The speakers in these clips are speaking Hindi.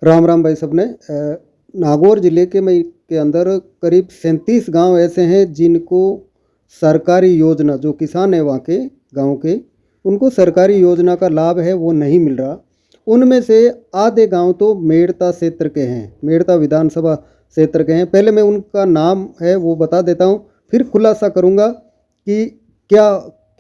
राम राम भाई सबने। नागौर ज़िले के अंदर करीब 37 गांव ऐसे हैं जिनको सरकारी योजना, जो किसान है वहाँ के गांव के, उनको सरकारी योजना का लाभ है वो नहीं मिल रहा। उनमें से आधे गांव तो मेड़ता क्षेत्र के हैं, मेड़ता विधानसभा क्षेत्र के हैं। पहले मैं उनका नाम है वो बता देता हूँ, फिर खुलासा करूँगा कि क्या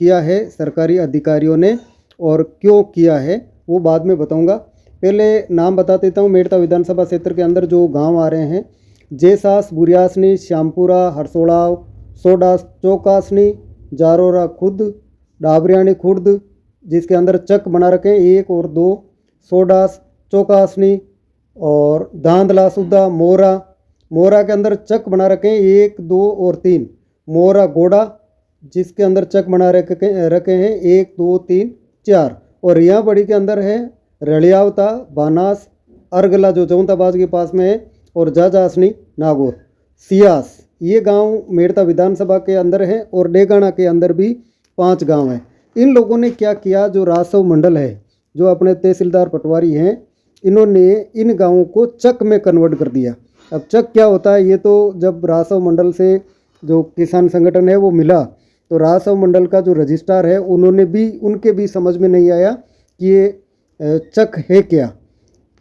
किया है सरकारी अधिकारियों ने और क्यों किया है, वो बाद में बताऊँगा। पहले नाम बता देता हूँ। मेड़ता विधानसभा क्षेत्र के अंदर जो गांव आ रहे हैं: जेसास, बुरियासनी, श्यामपुरा, हरसोड़ा, सोडास, चौकासनी, जारोरा खुर्द, डाबरियानी खुर्द, जिसके अंदर चक बना रखे हैं 1 और 2, सोडास, चौकासनी और धांधला सुद्धा, मोरा के अंदर चक बना रखे हैं 1, 2 और 3, मोरा गोड़ा जिसके अंदर चक बना रखे हैं 1, 2, 3, 4, और रिया बड़ी के अंदर है रलियावता, बानास, अर्गला जो चौंताबाज के पास में है, और जाजासनी, नागौर, सियास। ये गांव मेड़ता विधानसभा के अंदर है, और डेगाना के अंदर भी 5 गांव हैं। इन लोगों ने क्या किया, जो राजस्व मंडल है, जो अपने तहसीलदार पटवारी हैं, इन्होंने इन गांवों को चक में कन्वर्ट कर दिया। अब चक क्या होता है, ये तो जब राजस्व मंडल से जो किसान संगठन है वो मिला, तो राजस्व मंडल का जो रजिस्ट्रार है उनके भी समझ में नहीं आया कि ये चक है क्या।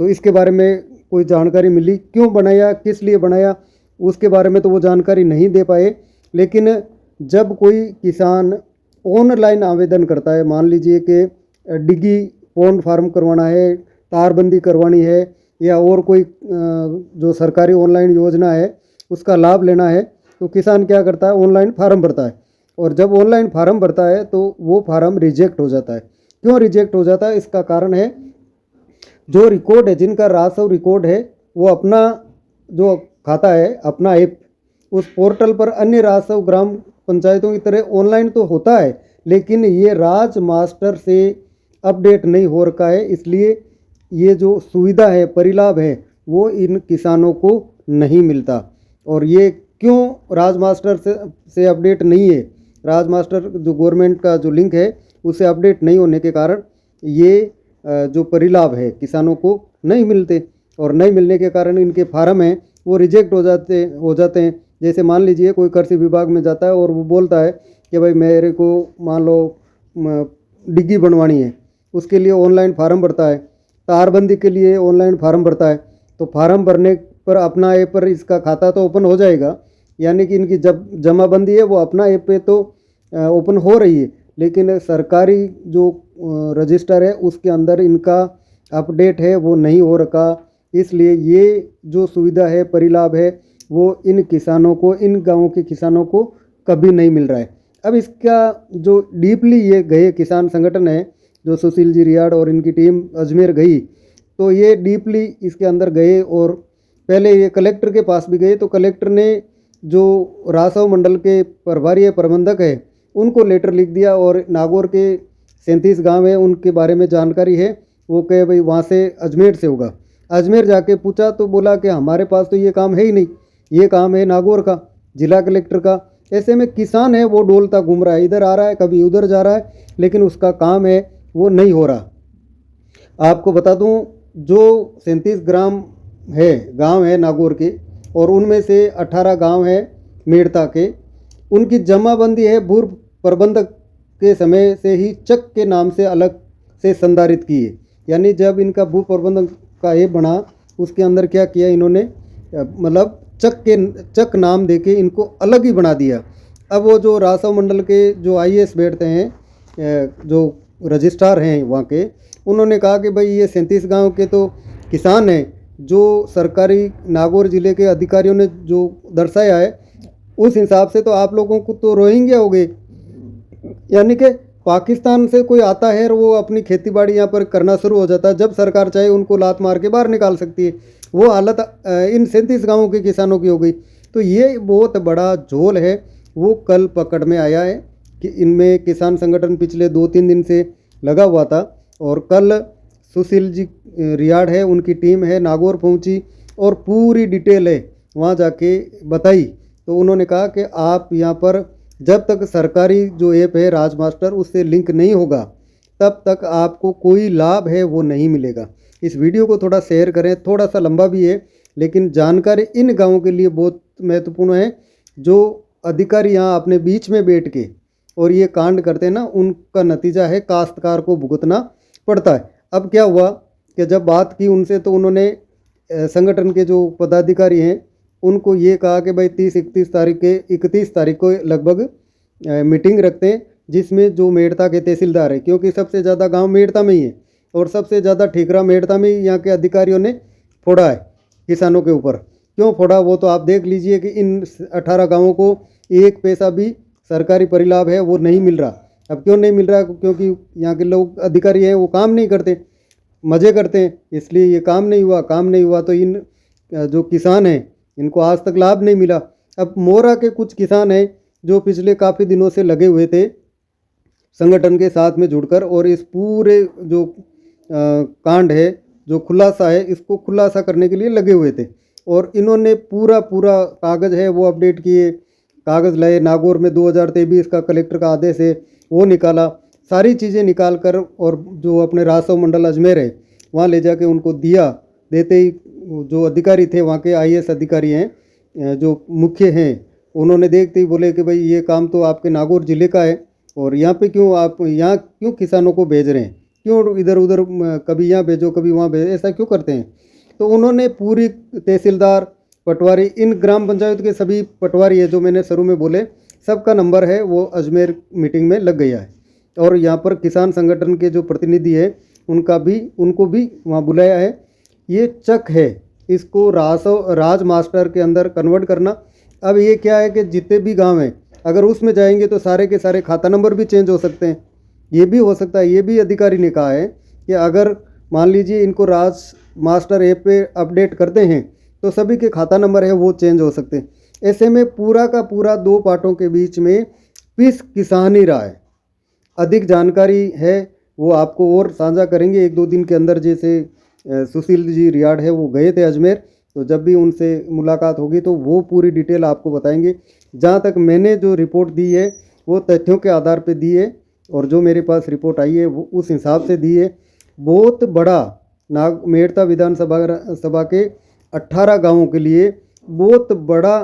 तो इसके बारे में कोई जानकारी मिली, क्यों बनाया, किस लिए बनाया, उसके बारे में तो वो जानकारी नहीं दे पाए। लेकिन जब कोई किसान ऑनलाइन आवेदन करता है, मान लीजिए कि डिगी पॉन्ड फार्म करवाना है, तारबंदी करवानी है, या और कोई जो सरकारी ऑनलाइन योजना है उसका लाभ लेना है, तो किसान क्या करता है, ऑनलाइन फार्म भरता है। और जब ऑनलाइन फार्म भरता है तो वो फार्म रिजेक्ट हो जाता है। क्यों रिजेक्ट हो जाता है, इसका कारण है जो रिकॉर्ड है, जिनका राजस्व रिकॉर्ड है, वो अपना जो खाता है, अपना ऐप, उस पोर्टल पर अन्य राजस्व ग्राम पंचायतों की तरह ऑनलाइन तो होता है, लेकिन ये राज मास्टर से अपडेट नहीं हो रखा है। इसलिए ये जो सुविधा है, परिलाभ है, वो इन किसानों को नहीं मिलता। और ये क्यों राज मास्टर से अपडेट नहीं है, राज मास्टर जो गवर्नमेंट का जो लिंक है उससे अपडेट नहीं होने के कारण ये जो परिलाभ है किसानों को नहीं मिलते, और नहीं मिलने के कारण इनके फार्म हैं वो रिजेक्ट हो जाते हैं। जैसे मान लीजिए कोई कृषि विभाग में जाता है और वो बोलता है कि भाई मेरे को मान लो डिग्गी बनवानी है, उसके लिए ऑनलाइन फार्म भरता है, तारबंदी के लिए ऑनलाइन फार्म भरता है, तो फार्म भरने पर अपना ऐप पर इसका खाता तो ओपन हो जाएगा, यानी कि इनकी जब जमाबंदी है वो अपना ऐप पे तो ओपन हो रही है, लेकिन सरकारी जो रजिस्टर है उसके अंदर इनका अपडेट है वो नहीं हो रखा। इसलिए ये जो सुविधा है, परिलाभ है, वो इन किसानों को, इन गांवों के किसानों को कभी नहीं मिल रहा है। अब इसका जो डीपली ये गए किसान संगठन है, जो सुशील जी रियाड़ और इनकी टीम अजमेर गई, तो ये डीपली इसके अंदर गए और पहले ये कलेक्टर के पास भी गए। तो कलेक्टर ने जो राजस्व मंडल के प्रभारी प्रबंधक है उनको लेटर लिख दिया, और नागौर के 37 गांव है उनके बारे में जानकारी है, वो कहे भाई वहाँ से अजमेर से होगा। अजमेर जाके पूछा तो बोला कि हमारे पास तो ये काम है ही नहीं, ये काम है नागौर का, जिला कलेक्टर का। ऐसे में किसान है वो डोलता घूम रहा है, इधर आ रहा है कभी उधर जा रहा है, लेकिन उसका काम है वो नहीं हो रहा। आपको बता दूं, जो 37 गांव है नागौर के, और उनमें से 18 गांव है मेड़ता के, उनकी जमाबंदी है भू प्रबंधक के समय से ही चक के नाम से अलग से संधारित की है। यानी जब इनका भू प्रबंधक का ऐप बना, उसके अंदर क्या किया इन्होंने, मतलब चक नाम देके इनको अलग ही बना दिया। अब वो जो राजस्व मंडल के जो आईएएस बैठते हैं, जो रजिस्ट्रार हैं वहाँ के, उन्होंने कहा कि भाई ये 37 गांव के तो किसान हैं, जो सरकारी नागौर ज़िले के अधिकारियों ने जो दर्शाया है उस हिसाब से तो आप लोगों को तो रोहिंग्या हो गए, यानी कि पाकिस्तान से कोई आता है और वो अपनी खेतीबाड़ी यहाँ पर करना शुरू हो जाता है, जब सरकार चाहे उनको लात मार के बाहर निकाल सकती है। वो हालत इन 37 गाँवों के किसानों की हो गई। तो ये बहुत बड़ा झोल है, वो कल पकड़ में आया है कि इनमें किसान संगठन पिछले 2-3 दिन से लगा हुआ था, और कल सुशील जी रियाड़ है, उनकी टीम है, नागौर पहुंची और पूरी डिटेल है वहां जाके बताई। तो उन्होंने कहा कि आप यहाँ पर जब तक सरकारी जो ऐप है राज मास्टर उससे लिंक नहीं होगा, तब तक आपको कोई लाभ है वो नहीं मिलेगा। इस वीडियो को थोड़ा शेयर करें, थोड़ा सा लंबा भी है लेकिन जानकारी इन गाँवों के लिए बहुत महत्वपूर्ण है। जो अधिकारी यहाँ अपने बीच में बैठ के और ये कांड करते हैं ना, उनका नतीजा है काश्तकार को भुगतना पड़ता है। अब क्या हुआ कि जब बात की उनसे तो उन्होंने संगठन के जो पदाधिकारी हैं उनको ये कहा कि भाई 31 तारीख को लगभग मीटिंग रखते हैं, जिसमें जो मेड़ता के तहसीलदार है, क्योंकि सबसे ज़्यादा गांव मेड़ता में ही है और सबसे ज़्यादा ठीकरा मेड़ता में ही यहाँ के अधिकारियों ने फोड़ा है किसानों के ऊपर। क्यों फोड़ा वो तो आप देख लीजिए कि इन 18 गाँवों को एक पैसा भी सरकारी परिलाभ है वो नहीं मिल रहा। अब क्यों नहीं मिल रहा? क्योंकि यहाँ के लोग अधिकारी हैं वो काम नहीं करते, मज़े करते हैं, इसलिए ये काम नहीं हुआ तो इन जो किसान हैं इनको आज तक लाभ नहीं मिला। अब मोरा के कुछ किसान हैं जो पिछले काफ़ी दिनों से लगे हुए थे संगठन के साथ में जुड़कर और इस पूरे जो कांड है, जो खुलासा है, इसको खुलासा करने के लिए लगे हुए थे और इन्होंने पूरा कागज़ है वो अपडेट किए, कागज़ लाए, नागौर में 2023 का कलेक्टर का आदेश है वो निकाला, सारी चीज़ें निकाल कर और जो अपने राजस्व मंडल अजमेर है वहाँ ले जाके उनको दिया। देते ही जो अधिकारी थे वहाँ के IAS अधिकारी हैं जो मुख्य हैं, उन्होंने देखते ही बोले कि भाई ये काम तो आपके नागौर ज़िले का है और यहाँ पे क्यों आप यहाँ क्यों किसानों को भेज रहे हैं, क्यों इधर उधर कभी यहाँ भेजो कभी वहाँ भेजो, ऐसा क्यों करते हैं? तो उन्होंने पूरी तहसीलदार, पटवारी, इन ग्राम पंचायत के सभी पटवारी है जो मैंने शुरू में बोले, सबका नंबर है वो अजमेर मीटिंग में लग गया है और यहाँ पर किसान संगठन के जो प्रतिनिधि है उनको भी वहाँ बुलाया है। ये चक है इसको राज मास्टर के अंदर कन्वर्ट करना। अब ये क्या है कि जितने भी गांव हैं अगर उसमें जाएंगे तो सारे के सारे खाता नंबर भी चेंज हो सकते हैं, ये भी हो सकता है। ये भी अधिकारी ने कहा है कि अगर मान लीजिए इनको राज मास्टर ऐप पे अपडेट करते हैं तो सभी के खाता नंबर है वो चेंज हो सकते हैं। ऐसे में पूरा का पूरा दो पार्टों के बीच में पीस किसान ही रहा है। अधिक जानकारी है वो आपको और साझा करेंगे 1-2 दिन के अंदर। जैसे सुशील जी रियाड़ है वो गए थे अजमेर, तो जब भी उनसे मुलाकात होगी तो वो पूरी डिटेल आपको बताएंगे। जहाँ तक मैंने जो रिपोर्ट दी है वो तथ्यों के आधार पे दी है और जो मेरे पास रिपोर्ट आई है वो उस हिसाब से दी है। बहुत बड़ा मेड़ता विधानसभा के 18 गांवों के लिए बहुत बड़ा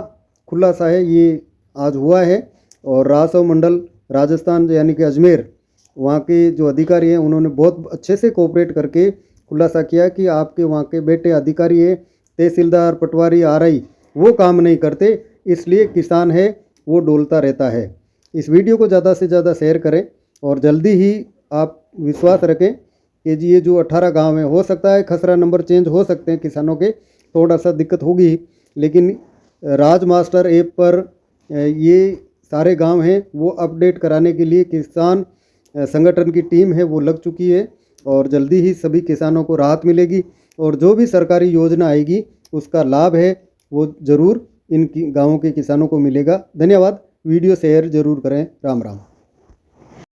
खुलासा है ये आज हुआ है और राजस्व मंडल राजस्थान यानी कि अजमेर वहाँ के जो अधिकारी हैं उन्होंने बहुत अच्छे से कोऑपरेट करके खुलासा किया कि आपके वहाँ के बेटे अधिकारी है, तहसीलदार, पटवारी, RI वो काम नहीं करते, इसलिए किसान है वो डोलता रहता है। इस वीडियो को ज़्यादा से ज़्यादा शेयर करें और जल्दी ही आप विश्वास रखें कि जी ये जो 18 गांव हैं, हो सकता है खसरा नंबर चेंज हो सकते हैं किसानों के, थोड़ा सा दिक्कत होगी, लेकिन राज मास्टर ऐप पर ये सारे गांव हैं वो अपडेट कराने के लिए किसान संगठन की टीम है वो लग चुकी है और जल्दी ही सभी किसानों को राहत मिलेगी और जो भी सरकारी योजना आएगी उसका लाभ है वो ज़रूर इन गाँवों के किसानों को मिलेगा। धन्यवाद। वीडियो शेयर ज़रूर करें। राम राम।